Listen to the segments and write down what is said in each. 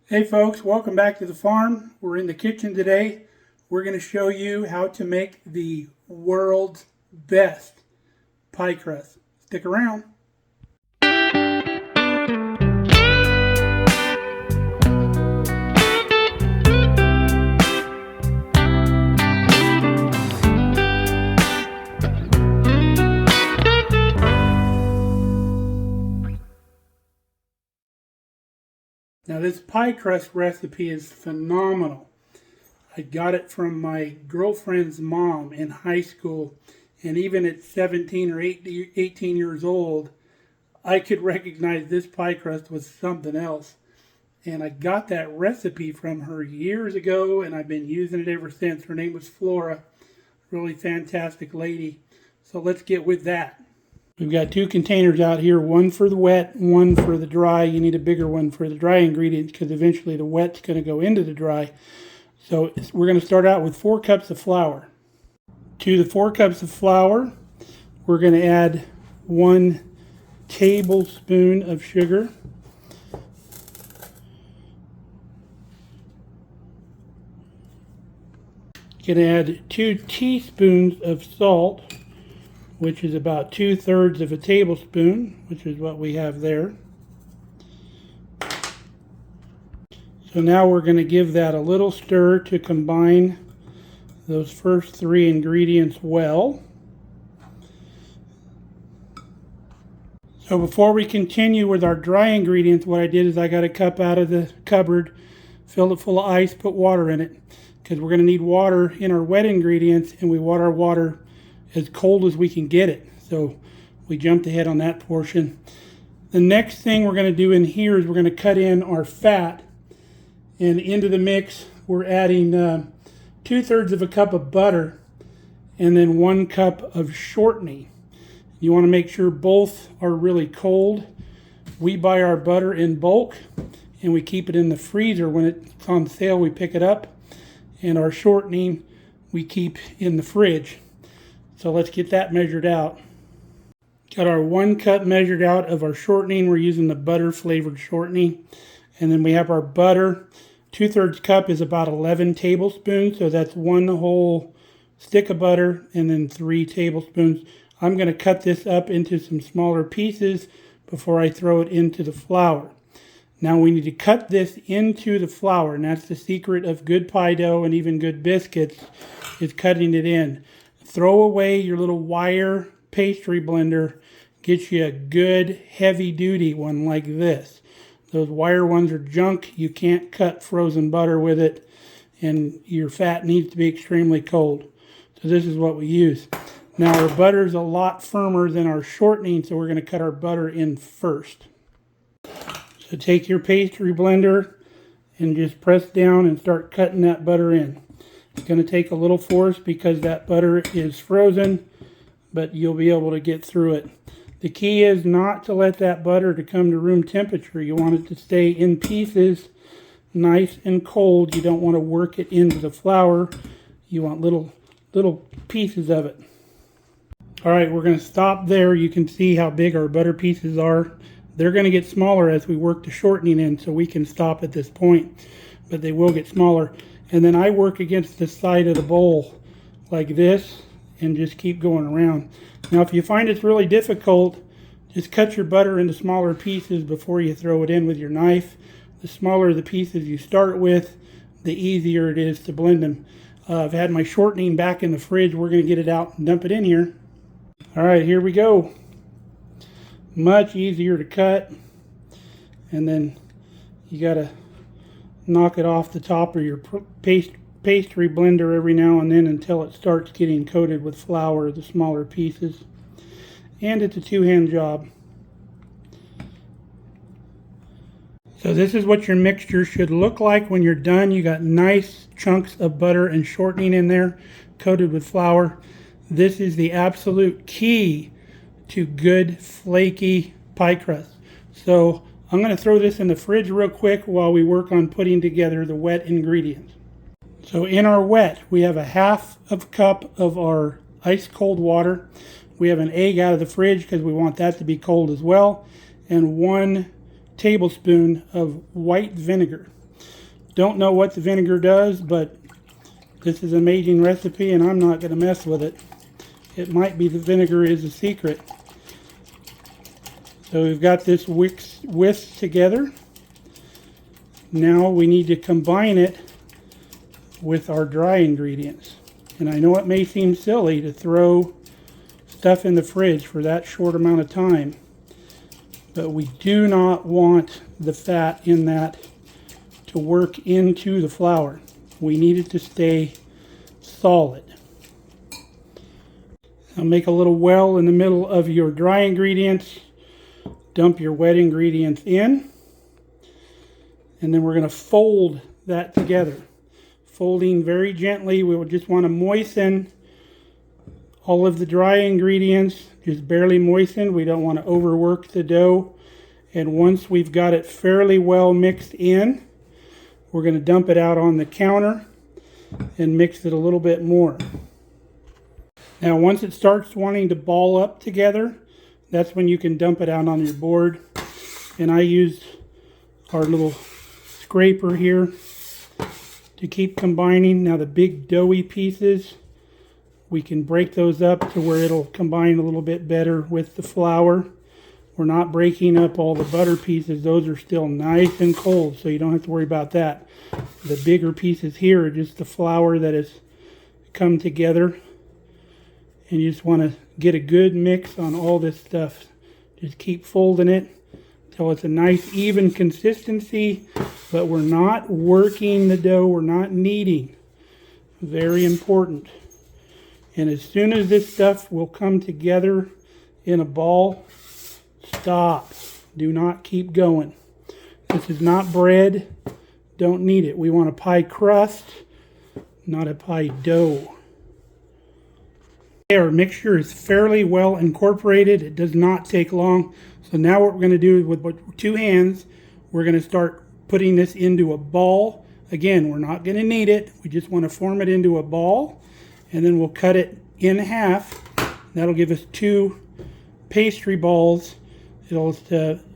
Hey folks, welcome back to the farm. We're in the kitchen today. We're going to show you how to make the world's best pie crust. Stick around. Now this pie crust recipe is phenomenal. I got it from my girlfriend's mom in high school, and even at 17 or 18 years old, I could recognize this pie crust was something else. And I got that recipe from her years ago, and I've been using it ever since. Her name was Flora. Really fantastic lady. So let's get with that. We've got two containers out here, one for the wet, one for the dry. You need a bigger one for the dry ingredients because eventually the wet's going to go into the dry. So we're going to start out with 4 cups of flour. To the 4 cups of flour, we're going to add 1 tablespoon of sugar. Going to add 2 teaspoons of salt, which is about 2/3 of a tablespoon, which is what we have there. So now we're going to give that a little stir to combine those first 3 ingredients well. So before we continue with our dry ingredients, what I did is I got a cup out of the cupboard, filled it full of ice, put water in it, because we're going to need water in our wet ingredients, and we want our water as cold as we can get it. So we jumped ahead on that portion. The next thing we're going to do in here is we're going to cut in our fat, and into the mix we're adding 2/3 of a cup of butter and then 1 cup of shortening. You want to make sure both are really cold. We buy our butter in bulk and we keep it in the freezer. When it's on sale we pick it up, and our shortening we keep in the fridge. So let's get that measured out. Got our 1 cup measured out of our shortening. We're using the butter flavored shortening. And then we have our butter. 2/3 cup is about 11 tablespoons. So that's 1 whole stick of butter and then 3 tablespoons. I'm going to cut this up into some smaller pieces before I throw it into the flour. Now we need to cut this into the flour. And that's the secret of good pie dough and even good biscuits, is cutting it in. Throw away your little wire pastry blender. Get you a good heavy duty one like this. Those wire ones are junk. You can't cut frozen butter with it, and your fat needs to be extremely cold. So this is what we use. Now our butter is a lot firmer than our shortening, so we're going to cut our butter in first. So take your pastry blender and just press down and start cutting that butter in. It's going to take a little force because that butter is frozen, but you'll be able to get through it. The key is not to let that butter to come to room temperature. You want it to stay in pieces, nice and cold. You don't want to work it into the flour. You want little pieces of it. All right, we're going to stop there. You can see how big our butter pieces are. They're going to get smaller as we work the shortening in, so we can stop at this point, but they will get smaller. And then I work against the side of the bowl like this and just keep going around. Now if you find it's really difficult, just cut your butter into smaller pieces before you throw it in with your knife. The smaller the pieces you start with, the easier it is to blend them. I've had my shortening back in the fridge. We're going to get it out and dump it in here. All right, here we go. Much easier to cut. And then you got to knock it off the top of your pastry blender every now and then until it starts getting coated with flour, the smaller pieces. And it's a 2-hand job. So this is what your mixture should look like when you're done. You got nice chunks of butter and shortening in there, coated with flour. This is the absolute key to good flaky pie crust. So I'm going to throw this in the fridge real quick while we work on putting together the wet ingredients. So in our wet, we have a 1/2 cup of our ice cold water. We have an egg out of the fridge because we want that to be cold as well. And 1 tablespoon of white vinegar. Don't know what the vinegar does, but this is an amazing recipe and I'm not going to mess with it. It might be the vinegar is a secret. So we've got this whisk together. Now we need to combine it with our dry ingredients. And I know it may seem silly to throw stuff in the fridge for that short amount of time, but we do not want the fat in that to work into the flour. We need it to stay solid. Now make a little well in the middle of your dry ingredients. Dump your wet ingredients in. And then we're going to fold that together. Folding very gently. We will just want to moisten all of the dry ingredients. Just barely moisten. We don't want to overwork the dough. And once we've got it fairly well mixed in, we're going to dump it out on the counter and mix it a little bit more. Now once it starts wanting to ball up together, that's when you can dump it out on your board. And I used our little scraper here to keep combining. Now the big doughy pieces, we can break those up to where it'll combine a little bit better with the flour. We're not breaking up all the butter pieces. Those are still nice and cold, so you don't have to worry about that. The bigger pieces here are just the flour that has come together. And you just want to get a good mix on all this stuff. Just keep folding it until it's a nice even consistency, but we're not working the dough, we're not kneading. Very important. And as soon as this stuff will come together in a ball, stop. Do not keep going. This is not bread. Don't need it. We want a pie crust, not a pie dough. Our mixture is fairly well incorporated. It does not take long. So now what we're going to do with 2 hands, we're going to start putting this into a ball. Again, we're not going to knead it. We just want to form it into a ball. And then we'll cut it in half. That'll give us 2 pastry balls. It'll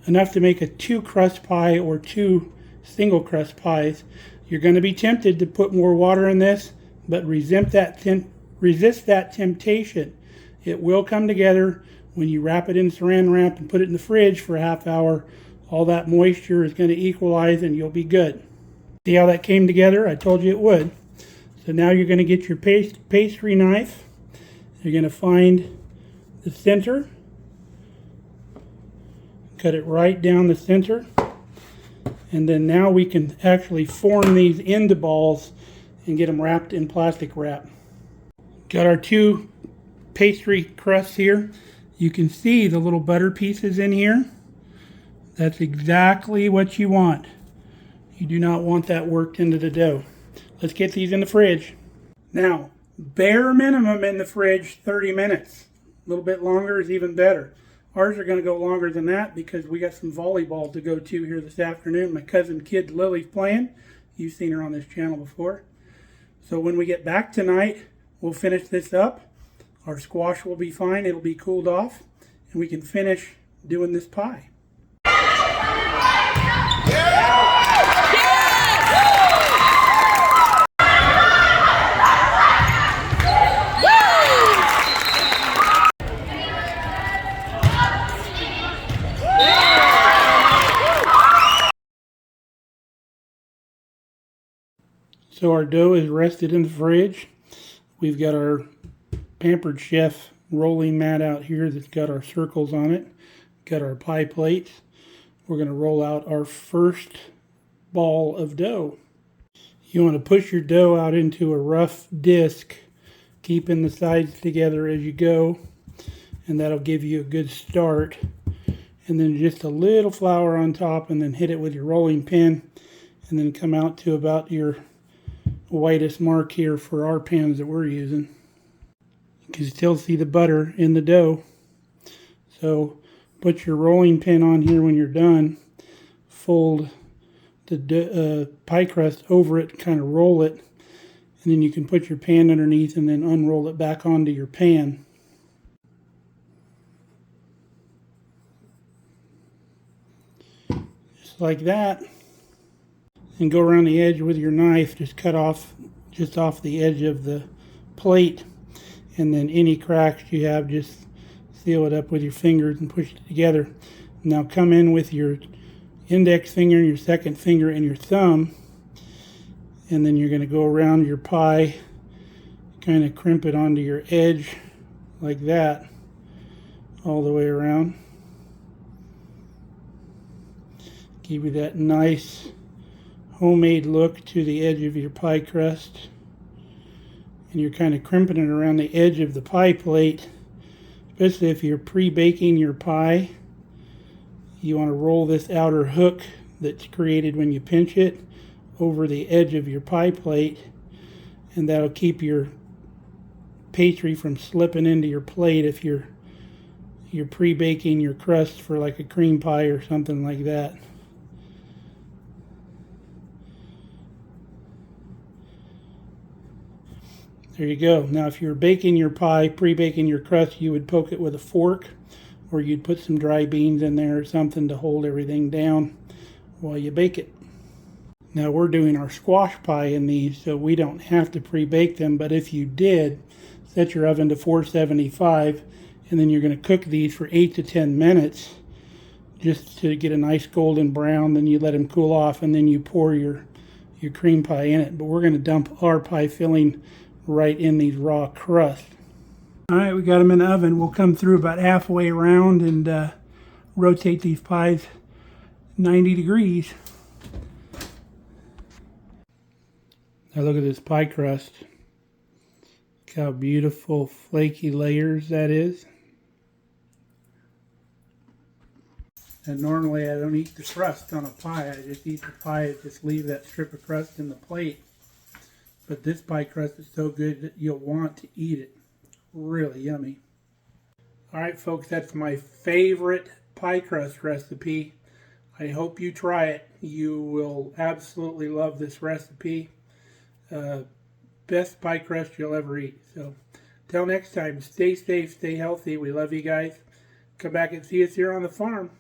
enough to make a 2 crust pie or 2 single crust pies. You're going to be tempted to put more water in this, but resist that temptation. It will come together when you wrap it in saran wrap and put it in the fridge for a half hour. All that moisture is going to equalize and you'll be good. See how that came together? I told you it would. So now you're going to get your pastry knife. You're going to find the center. Cut it right down the center. And then now we can actually form these into balls and get them wrapped in plastic wrap. Got our 2 pastry crusts here. You can see the little butter pieces in here. That's exactly what you want. You do not want that worked into the dough. Let's get these in the fridge. Now, bare minimum in the fridge, 30 minutes. A little bit longer is even better. Ours are going to go longer than that because we got some volleyball to go to here this afternoon. My cousin kid Lily's playing. You've seen her on this channel before. So when we get back tonight, we'll finish this up. Our squash will be fine. It'll be cooled off. And we can finish doing this pie. So our dough is rested in the fridge. We've got our Pampered Chef rolling mat out here that's got our circles on it. Got our pie plates. We're going to roll out our first ball of dough. You want to push your dough out into a rough disc, keeping the sides together as you go, and that'll give you a good start. And then just a little flour on top, and then hit it with your rolling pin, and then come out to about your whitest mark here for our pans that we're using. You can still see the butter in the dough. So put your rolling pin on here when you're done. Fold the pie crust over it, kind of roll it, and then you can put your pan underneath and then unroll it back onto your pan. Just like that. and go around the edge with your knife. Just cut off just off the edge of the plate, and then any cracks you have, just seal it up with your fingers and push it together. Now come in with your index finger and your second finger and your thumb, and then you're going to go around your pie, kind of crimp it onto your edge like that, all the way around. Give you that nice homemade look to the edge of your pie crust. And you're kind of crimping it around the edge of the pie plate, especially if you're pre-baking your pie. You want to roll this outer hook that's created when you pinch it over the edge of your pie plate, and that'll keep your pastry from slipping into your plate if you're pre-baking your crust for like a cream pie or something like that. There you go. Now if you're baking your pie, pre-baking your crust, you would poke it with a fork, or you'd put some dry beans in there or something to hold everything down while you bake it. Now we're doing our squash pie in these, so we don't have to pre-bake them, but if you did, set your oven to 475, and then you're going to cook these for 8 to 10 minutes just to get a nice golden brown. Then you let them cool off, and then you pour your cream pie in it. But we're going to dump our pie filling right in these raw crusts. All right, we got them in the oven. We'll come through about halfway around and rotate these pies 90 degrees. Now look at this pie crust. Look how beautiful flaky layers that is. And normally I don't eat the crust on a pie. I just eat the pie and just leave that strip of crust in the plate. But this pie crust is so good that you'll want to eat it. Really yummy. Alright folks, that's my favorite pie crust recipe. I hope you try it. You will absolutely love this recipe. Best pie crust you'll ever eat. So, till next time, stay safe, stay healthy. We love you guys. Come back and see us here on the farm.